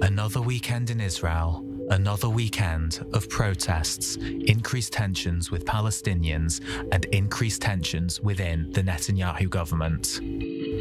Another weekend in Israel, another weekend of protests, increased tensions with Palestinians, and increased tensions within the Netanyahu government.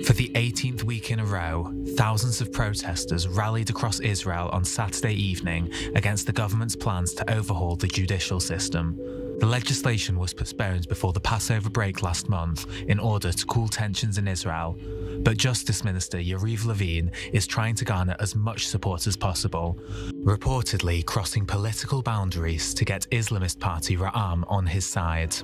For the 18th week in a row, thousands of protesters rallied across Israel on Saturday evening against the government's plans to overhaul the judicial system. The legislation was postponed before the Passover break last month in order to cool tensions in Israel, but Justice Minister Yariv Levin is trying to garner as much support as possible, reportedly crossing political boundaries to get Islamist party Ra'am on his side.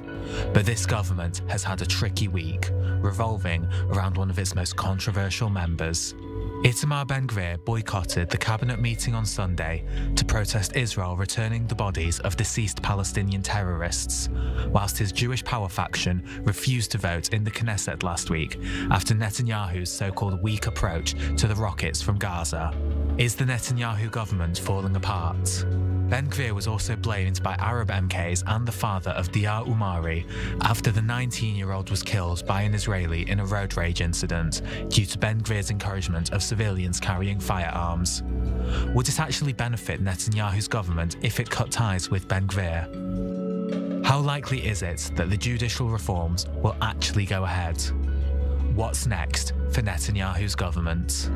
But this government has had a tricky week, revolving around one of its most controversial members. Itamar Ben-Gvir boycotted the cabinet meeting on Sunday to protest Israel returning the bodies of deceased Palestinian terrorists, whilst his Jewish power faction refused to vote in the Knesset last week after Netanyahu's so-called weak approach to the rockets from Gaza. Is the Netanyahu government falling apart? Ben-Gvir was also blamed by Arab MKs and the father of Diyar Umari after the 19-year-old was killed by an Israeli in a road rage incident due to Ben-Gvir's encouragement of civilians carrying firearms. Would it actually benefit Netanyahu's government if it cut ties with Ben-Gvir? How likely is it that the judicial reforms will actually go ahead? What's next for Netanyahu's government?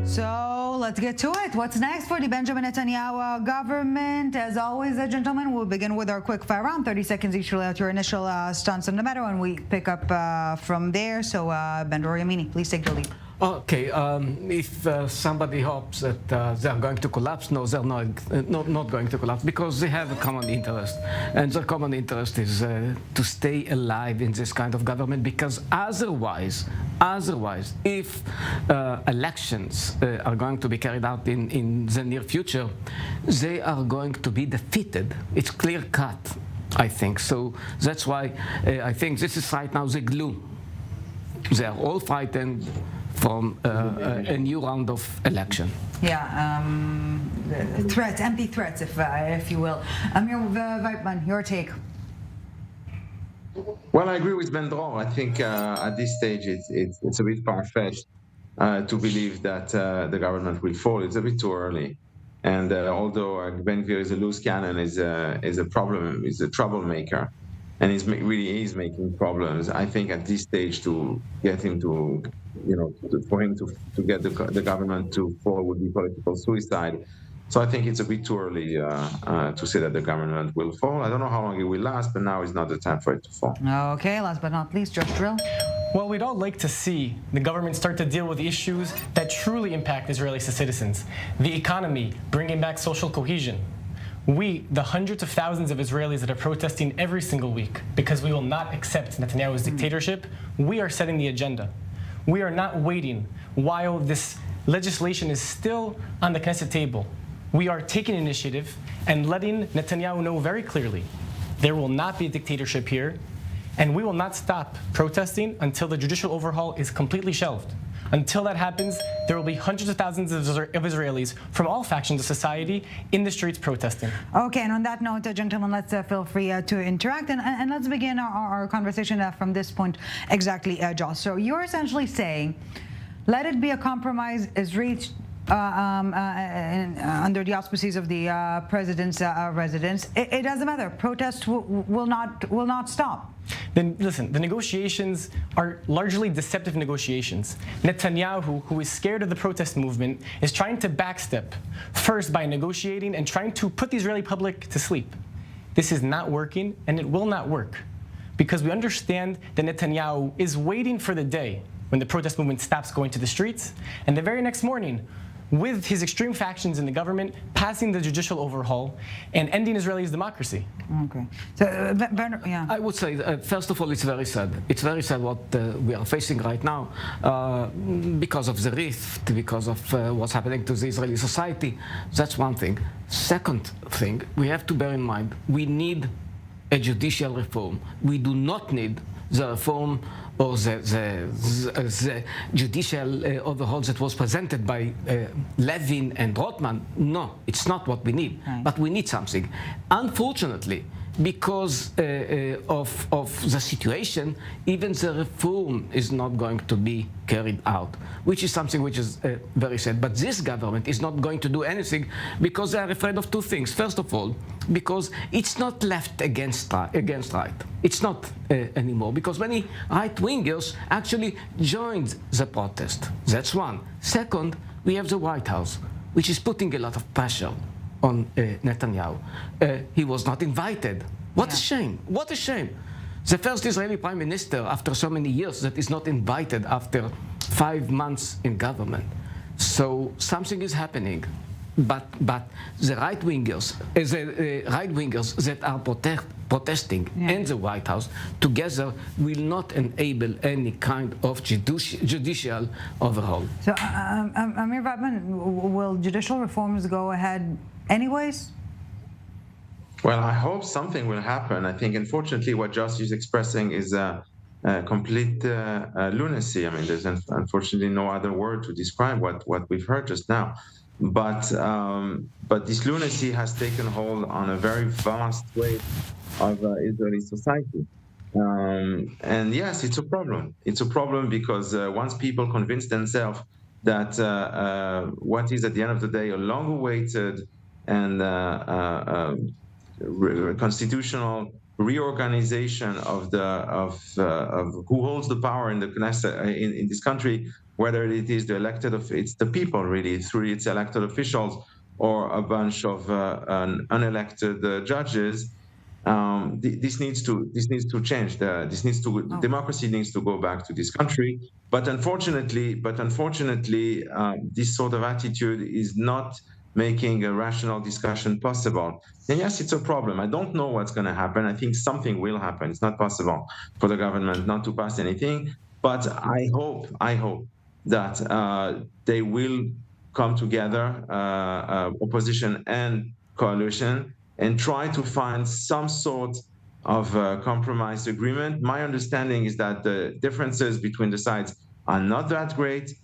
So let's get to it. What's next for the Benjamin Netanyahu government? As always, gentlemen, we'll begin with our quick fire round. 30 seconds each to lay out your initial stance on the matter, and we pick up from there. So, Ben-Dror Yemini, please take the lead. Okay, if somebody hopes that they are going to collapse, no, they're not going to collapse, because they have a common interest. And their common interest is to stay alive in this kind of government, because otherwise, if elections are going to be carried out in the near future, they are going to be defeated. It's clear cut, I think. So that's why I think this is right now the glue. They are all frightened from a new round of election. Yeah, threats, empty threats, if you will. Amir Weitmann, your take. Well, I agree with Ben-Dror. I think at this stage it's a bit far-fetched to believe that the government will fall. It's a bit too early. And although Ben-Gvir is a loose cannon, is a problem, is a troublemaker, and really is making problems. I think at this stage to get him to, for him to get the government to fall would be political suicide. So I think it's a bit too early to say that the government will fall. I don't know how long it will last, but now is not the time for it to fall. Okay, last but not least, Judicial. Well, we'd all like to see the government start to deal with issues that truly impact Israeli citizens. The economy, bringing back social cohesion. We, the hundreds of thousands of Israelis that are protesting every single week because we will not accept Netanyahu's dictatorship, we are setting the agenda. We are not waiting while this legislation is still on the Knesset table. We are taking initiative and letting Netanyahu know very clearly there will not be a dictatorship here, and we will not stop protesting until the judicial overhaul is completely shelved. Until that happens, there will be hundreds of thousands of Israelis from all factions of society in the streets protesting. Okay, and on that note, gentlemen, let's feel free to interact, and let's begin our conversation from this point exactly, Josh. So you're essentially saying, let it be a compromise is reached under the auspices of the president's residence. It doesn't matter. Protests will not stop. Then listen, the negotiations are largely deceptive negotiations. Netanyahu, who is scared of the protest movement, is trying to backstep, first by negotiating and trying to put the Israeli public to sleep. This is not working, and it will not work, because we understand that Netanyahu is waiting for the day when the protest movement stops going to the streets, and the very next morning, with his extreme factions in the government, passing the judicial overhaul and ending Israelis' democracy. Okay. So, yeah. I would say, first of all, it's very sad. It's very sad what we are facing right now because of the rift, because of what's happening to the Israeli society. That's one thing. Second thing, we have to bear in mind, we need a judicial reform. We do not need the reform or the judicial overhaul that was presented by Levin and Rothman. No, it's not what we need. Right. But we need something. Unfortunately, because of the situation, even the reform is not going to be carried out, which is something which is very sad. But this government is not going to do anything because they are afraid of two things. First of all, because it's not left against right. It's not anymore, because many right-wingers actually joined the protest. That's one. Second, we have the White House, which is putting a lot of pressure on Netanyahu. He was not invited. What a shame. What a shame. The first Israeli prime minister after so many years that is not invited after 5 months in government. So something is happening. But the right-wingers that are protesting in the White House together will not enable any kind of judicial overhaul. So, Amir Weitmann, will judicial reforms go ahead anyways? Well, I hope something will happen. I think, unfortunately, what Josh is expressing is complete lunacy. I mean, there's unfortunately no other word to describe what we've heard just now. But this lunacy has taken hold on a very vast swathe of Israeli society. And yes, it's a problem. It's a problem because once people convince themselves that what is at the end of the day a long-awaited and constitutional reorganization of who holds the power in the Knesset in this country, whether it is it's the people really through its elected officials or a bunch of unelected judges. This needs to change. Democracy needs to go back to this country. But unfortunately, this sort of attitude is not making a rational discussion possible. And yes, it's a problem. I don't know what's going to happen. I think something will happen. It's not possible for the government not to pass anything. But I hope that they will come together, opposition and coalition, and try to find some sort of compromise agreement. My understanding is that the differences between the sides are not that great.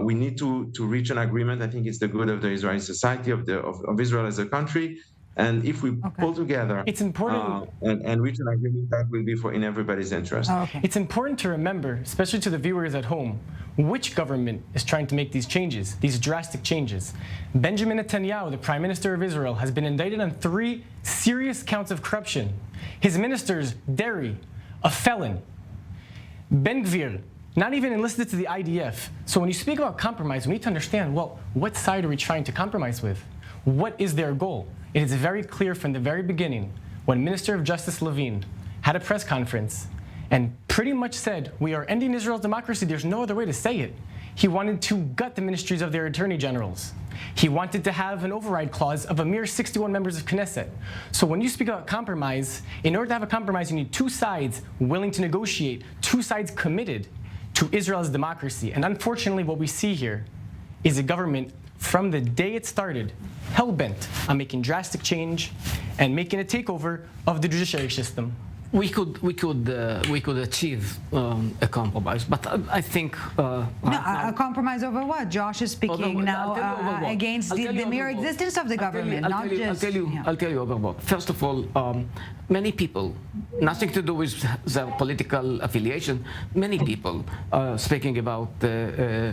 We need to reach an agreement. I think it's the good of the Israeli society, of Israel as a country. And if we pull together it's important and reach an agreement, that will be in everybody's interest. It's important to remember, especially to the viewers at home, which government is trying to make these changes, these drastic changes. Benjamin Netanyahu, the Prime Minister of Israel, has been indicted on 3 serious counts of corruption. His ministers, Deri, a felon. Ben-Gvir, not even enlisted to the IDF. So when you speak about compromise, we need to understand, well, what side are we trying to compromise with? What is their goal? It is very clear from the very beginning when Minister of Justice Levine had a press conference and pretty much said, we are ending Israel's democracy, there's no other way to say it. He wanted to gut the ministries of their attorney generals. He wanted to have an override clause of a mere 61 members of Knesset. So when you speak about compromise, in order to have a compromise, you need 2 sides willing to negotiate, 2 sides committed to Israel's democracy. And unfortunately, what we see here is a government from the day it started, hell-bent on making drastic change and making a takeover of the judiciary system. We could achieve a compromise, but I think a compromise over what? Josh is speaking now against the mere existence of the government, not just. I'll tell you over what. First of all, many people, nothing to do with their political affiliation, many people, speaking about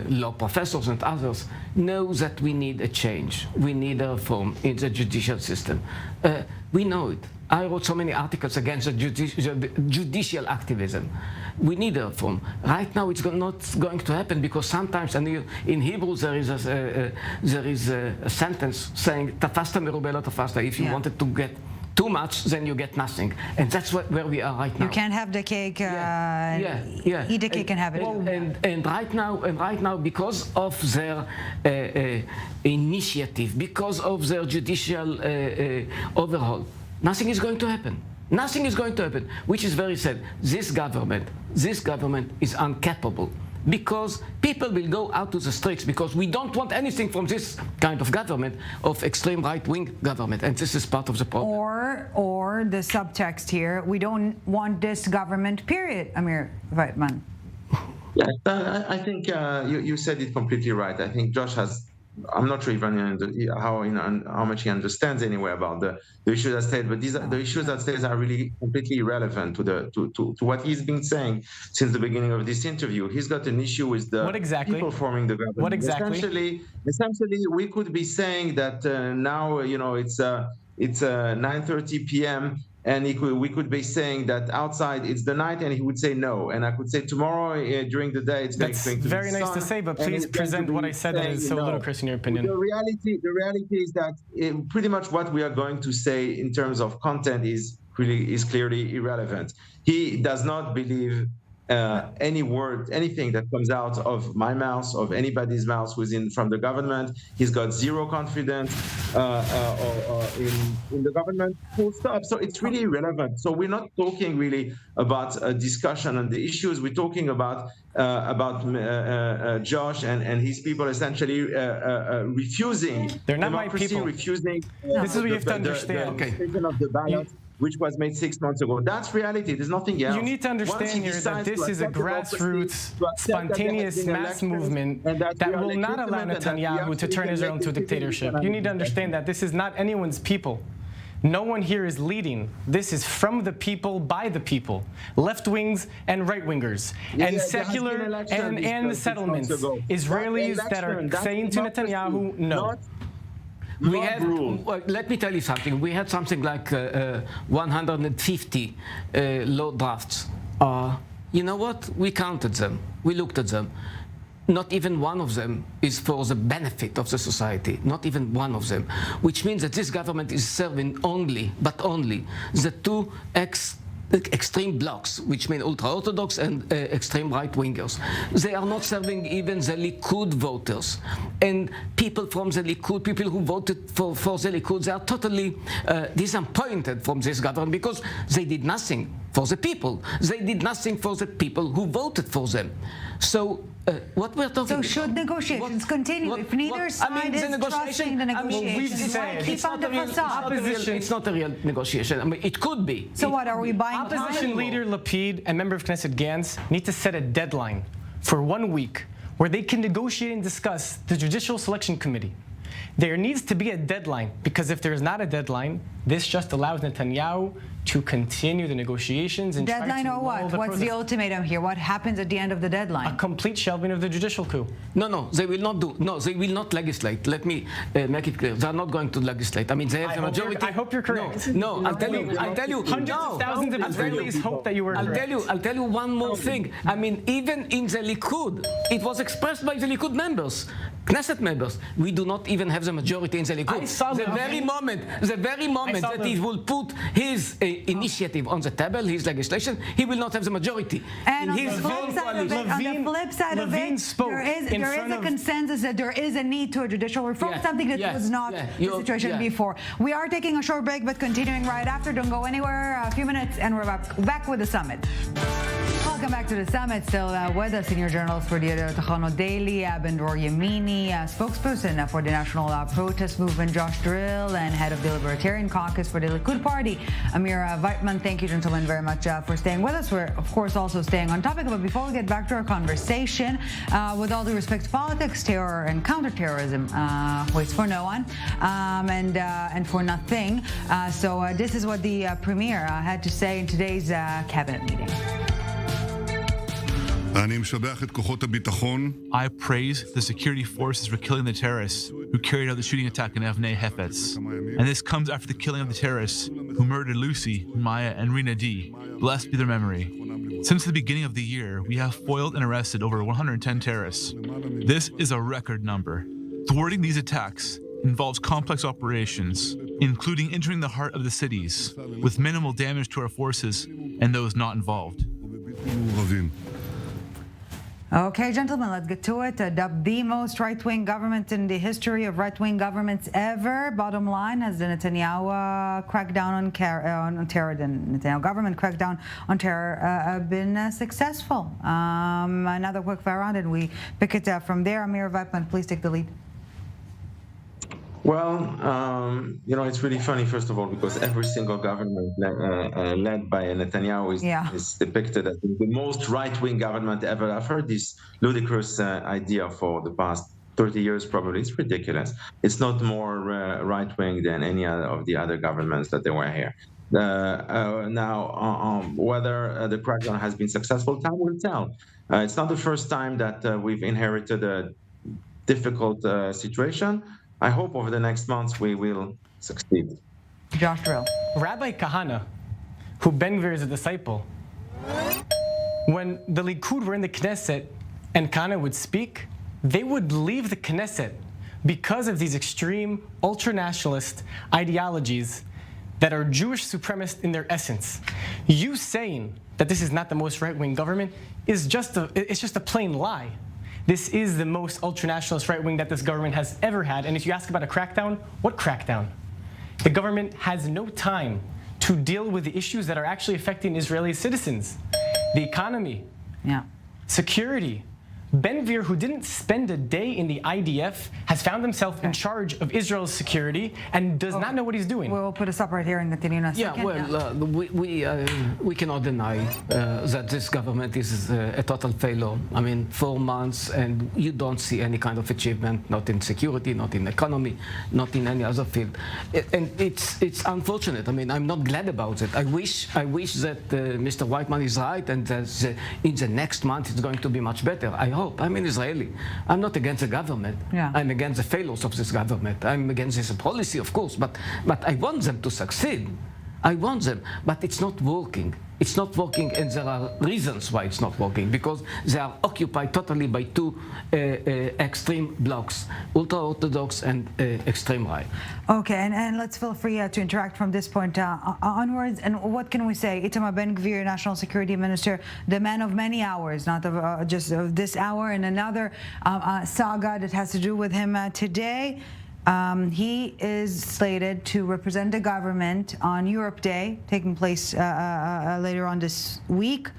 law professors and others, know that we need a change. We need a reform in the judicial system. We know it. I wrote so many articles against the judicial activism. We need a reform. Right now, it's not going to happen because sometimes, and in Hebrew, there is a sentence saying, "Tafasta merube lo tafasta." If you wanted to get too much, then you get nothing, and that's where we are right now. You can't have the cake. Eat the cake and have it. And right now, because of their initiative, because of their judicial overhaul, nothing is going to happen. Nothing is going to happen, which is very sad. This government is incapable because people will go out to the streets because we don't want anything from this kind of government, of extreme right-wing government, and this is part of the problem. Or the subtext here, we don't want this government, period, Amir Weitmann. Yeah, I think you said it completely right. I think Josh has I'm not sure even how much he understands anyway about the issues at stake. But the issues at stake are really completely irrelevant to what he's been saying since the beginning of this interview. He's got an issue with the people forming the government. What exactly? Essentially, we could be saying that now it's 9:30 p.m. and we could be saying that outside it's the night, and he would say no. And I could say tomorrow during the day it's going to be very nice to say, but please present what I said that is so ludicrous in your opinion. The reality is that pretty much what we are going to say in terms of content is clearly irrelevant. He does not believe anything that comes out of my mouth, of anybody's mouth from the government. He's got zero confidence in the government, full stop. So it's really irrelevant. So we're not talking really about a discussion on the issues. We're talking about Josh and his people essentially refusing. They're not my people. Refusing. This is what you have to understand. Of the ballot, which was made 6 months ago. That's reality. There's nothing else. You need to understand here that this is a grassroots, spontaneous mass movement that will not allow Netanyahu to turn Israel into a dictatorship. You need to understand that this is not anyone's people. No one here is leading. This is from the people, by the people. Left-wings and right-wingers. And secular and the settlements. Israelis that are saying to Netanyahu, no. Let me tell you something. We had something like 150 law drafts. You know what? We counted them. We looked at them. Not even one of them is for the benefit of the society. Not even one of them. Which means that this government is serving only, but only, the two extreme blocks, which mean ultra-Orthodox and extreme right-wingers. They are not serving even the Likud voters. And people from the Likud, people who voted for the Likud, they are totally disappointed from this government because they did nothing for the people. They did nothing for the people who voted for them. So what we're talking about... So should negotiations continue? If neither side is trusting the negotiations, why keep on the facade? It's not a real negotiation. I mean, it could be. So what, are we buying time? Opposition leader Lapid and member of Knesset Gantz need to set a deadline for 1 week where they can negotiate and discuss the Judicial Selection Committee. There needs to be a deadline, because if there is not a deadline, this just allows Netanyahu to continue the negotiations and deadline try to or what? What's the ultimatum here? What happens at the end of the deadline? A complete shelving of the judicial coup. No, they will not do. No, they will not legislate. Let me make it clear. They are not going to legislate. I mean, they have the majority. I hope you're correct. No, I'll tell you. Hundreds of thousands of Israelis hope that you were correct. I'll tell you one more thing. I mean, even in the Likud, it was expressed by the Likud members, Knesset members. We do not even have the majority in the Likud. The very moment that he will put his initiative on the table, his legislation, he will not have the majority. And on the flip side of it, there is a consensus that there is a need to a judicial reform, something that was not the situation before. We are taking a short break, but continuing right after. Don't go anywhere. A few minutes, and we're back with the summit. Welcome back to the summit. Still with us, senior journalist for the Tachano Daily, Ben-Dror Yemini, spokesperson for the national protest movement, Josh Drill, and head of the Libertarian Caucus for the Likud Party, Amir Weitmann. Thank you, gentlemen, very much for staying with us. We're, of course, also staying on topic. But before we get back to our conversation, with all due respect to politics, terror and counterterrorism waits for no one and for nothing. So this is what the premier had to say in today's cabinet meeting. I praise the security forces for killing the terrorists who carried out the shooting attack in Avnei Hefetz. And this comes after the killing of the terrorists who murdered Lucy, Maya, and Rina D. Blessed be their memory. Since the beginning of the year, we have foiled and arrested over 110 terrorists. This is a record number. Thwarting these attacks involves complex operations, including entering the heart of the cities, with minimal damage to our forces and those not involved. Okay, gentlemen, let's get to it. Dubbed the most right-wing government in the history of right-wing governments ever. Bottom line, has the Netanyahu crackdown on terror, the Netanyahu government crackdown on terror been successful? Another quick fire round, and we pick it up from there. Amir Weitmann, please take the lead. Well, it's really funny, first of all, because every single government led by Netanyahu is depicted as the most right-wing government ever. I've heard this ludicrous idea for the past 30 years probably. It's ridiculous. It's not more right-wing than any other of the other governments that they were here. Now, whether the crackdown has been successful, time will tell. It's not the first time that we've inherited a difficult situation. I hope over the next months we will succeed. Josh Drill. Rabbi Kahana, who Ben-Gvir is a disciple, when the Likud were in the Knesset and Kahana would speak, they would leave the Knesset because of these extreme ultra-nationalist ideologies that are Jewish supremacist in their essence. You saying that this is not the most right-wing government is just a plain lie. This is the most ultra-nationalist right-wing that this government has ever had. And if you ask about a crackdown, what crackdown? The government has no time to deal with the issues that are actually affecting Israeli citizens. The economy, security. Ben-Gvir, who didn't spend a day in the IDF, has found himself in charge of Israel's security and does not know what he's doing. We'll put a stop right here and continue in a second. We cannot deny that this government is a total failure. I mean, 4 months and you don't see any kind of achievement, not in security, not in economy, not in any other field. And it's unfortunate. I mean, I'm not glad about it. I wish that Mr. Weitmann is right and that in the next month it's going to be much better. I hope. I'm an Israeli. I'm not against the government. I'm against the failures of this government. I'm against this policy, of course, but I want them to succeed. I want them, but it's not working. It's not working, and there are reasons why it's not working, because they are occupied totally by two extreme blocks, ultra-Orthodox and extreme right. Okay, and let's feel free to interact from this point onwards. And what can we say? Itamar Ben-Gvir, National Security Minister, the man of many hours, not of just of this hour, and another saga that has to do with him today. He is slated to represent the government on Europe Day, taking place later on this week.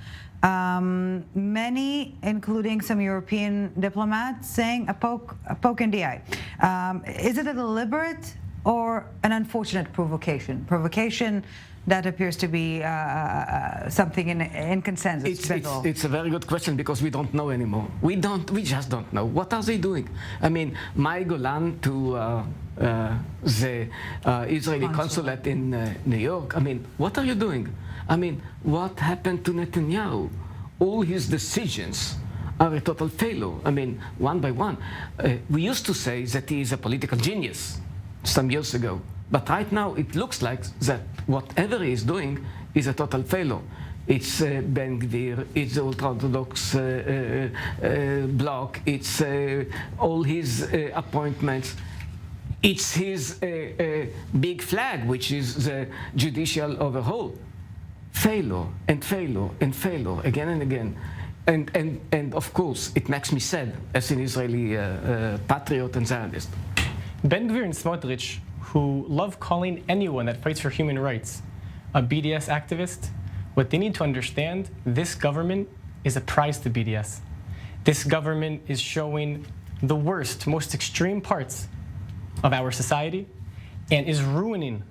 Many, including some European diplomats, saying a poke in the eye. Is it a deliberate or an unfortunate provocation? Provocation that appears to be something in consensus. It's a very good question, because we don't know anymore. We just don't know. What are they doing? I mean, Mai Golan to the Israeli consulate in New York. I mean, what are you doing? I mean, what happened to Netanyahu? All his decisions are a total failure. I mean, one by one. We used to say that he is a political genius some years ago. But right now, it looks like that whatever he is doing is a total failure. It's Ben-Gvir, it's the ultra-Orthodox bloc, it's all his appointments. It's his big flag, which is the judicial overhaul. Failure and failure and failure, again and again. And of course, it makes me sad as an Israeli patriot and Zionist. Ben-Gvir and Smotrich, who love calling anyone that fights for human rights a BDS activist, what they need to understand, this government is a prize to BDS. This government is showing the worst, most extreme parts of our society and is ruining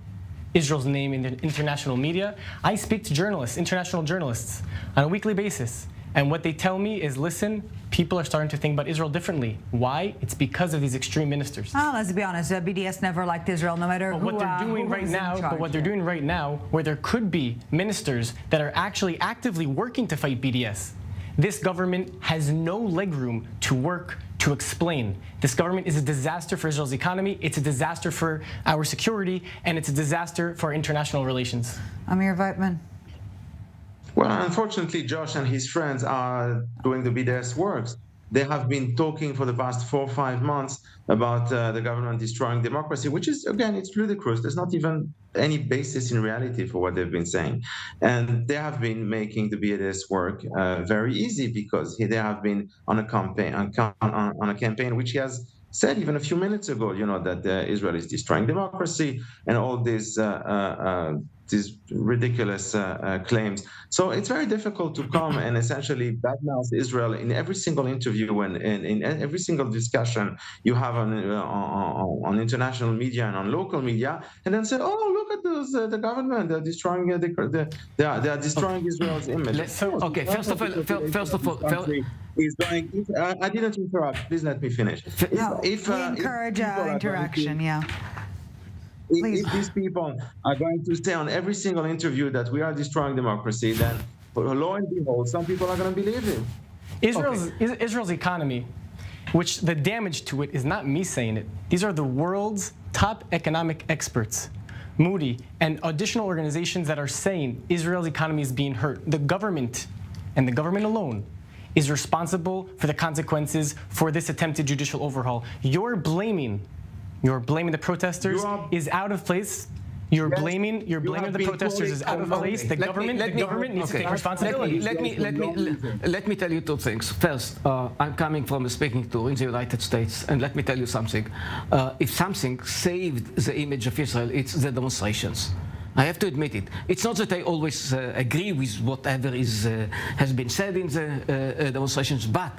Israel's name in the international media. I speak to journalists, international journalists, on a weekly basis. And what they tell me is, listen, people are starting to think about Israel differently. Why? It's because of these extreme ministers. Let's be honest, BDS never liked Israel, no matter who what they're doing right now. But what they're doing right now, where there could be ministers that are actually actively working to fight BDS, this government has no legroom to work to explain. This government is a disaster for Israel's economy, it's a disaster for our security, and it's a disaster for our international relations. Amir Weitmann. Well, unfortunately, Josh and his friends are doing the BDS works. They have been talking for the past 4 or 5 months about the government destroying democracy, which is, again, it's ludicrous. There's not even any basis in reality for what they've been saying. And they have been making the BDS work very easy, because they have been on a campaign which he has said even a few minutes ago, that Israel is destroying democracy and all these ridiculous claims. So it's very difficult to come and essentially badmouth Israel in every single interview and in every single discussion you have on international media and on local media, and then say, "Oh, look at those, the government. They're destroying they are destroying Israel's image." Okay, first of all, is going. I didn't interrupt. Please let me finish. No, we encourage interaction. Yeah. Please. If these people are going to say on every single interview that we are destroying democracy, then lo and behold, some people are going to believe it. Israel's economy, which the damage to it is not me saying it. These are the world's top economic experts, Moody, and additional organizations that are saying Israel's economy is being hurt. The government, and the government alone, is responsible for the consequences for this attempted judicial overhaul. You're blaming the protesters is out of place. You're blaming the protesters is out of place. The government needs to take responsibility. Let me tell you two things. First, I'm coming from a speaking tour in the United States, and let me tell you something. If something saved the image of Israel, it's the demonstrations. I have to admit it. It's not that I always agree with whatever has been said in the demonstrations, but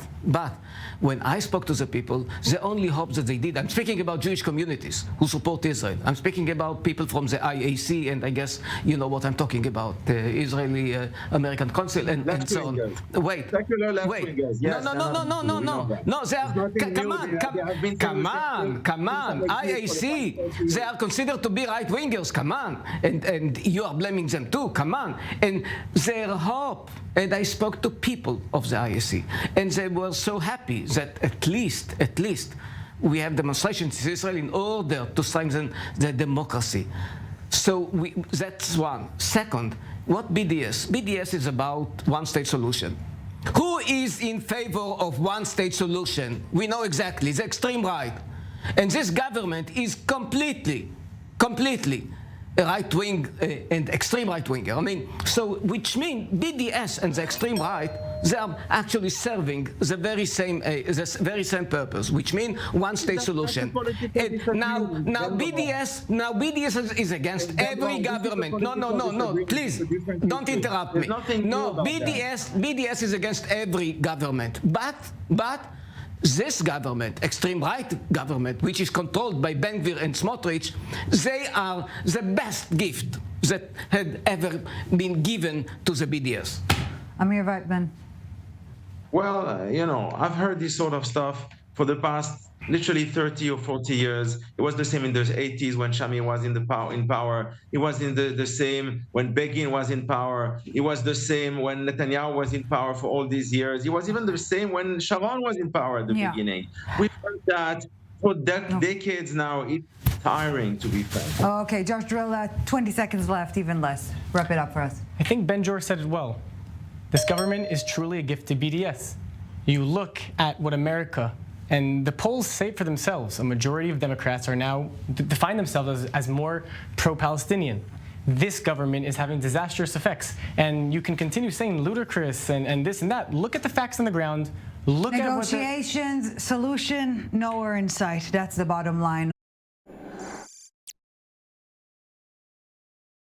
when I spoke to the people, the only hope that they did, I'm speaking about Jewish communities who support Israel. I'm speaking about people from the IAC, and I guess you know what I'm talking about, the Israeli American Consul, and so on. Wait. Yes, No, they are, come on, IAC, they are considered to be right-wingers, come on. And you are blaming them too, come on. And their hope, and I spoke to people of the ISC, and they were so happy that at least, we have demonstrations in Israel in order to strengthen the democracy. So that's one. Second, what BDS? BDS is about one-state solution. Who is in favor of one-state solution? We know exactly, the extreme right. And this government is completely right-wing and extreme right-winger. I mean, so which means BDS and the extreme right, they are actually serving the very same purpose, which means one-state solution. And now BDS is against every government. No, please don't interrupt me. No, BDS is against every government, but this government, extreme right government, which is controlled by Ben-Gvir and Smotrich, they are the best gift that had ever been given to the BDS. Amir Weitmann. Well, I've heard this sort of stuff for the past literally 30 or 40 years. It was the same in the 80s when Shamir was in power. It was in the same when Begin was in power. It was the same when Netanyahu was in power for all these years. It was even the same when Sharon was in power at the beginning. We've heard that for decades now. It's tiring, to be fair. Okay, Josh Drill, 20 seconds left, even less. Wrap it up for us. I think Ben-Dror said it well. This government is truly a gift to BDS. You look at what America, and the polls say it for themselves, a majority of Democrats are now define themselves as more pro-Palestinian. This government is having disastrous effects, and you can continue saying ludicrous and this and that. Look at the facts on the ground. Look at what negotiations, solution, nowhere in sight. That's the bottom line.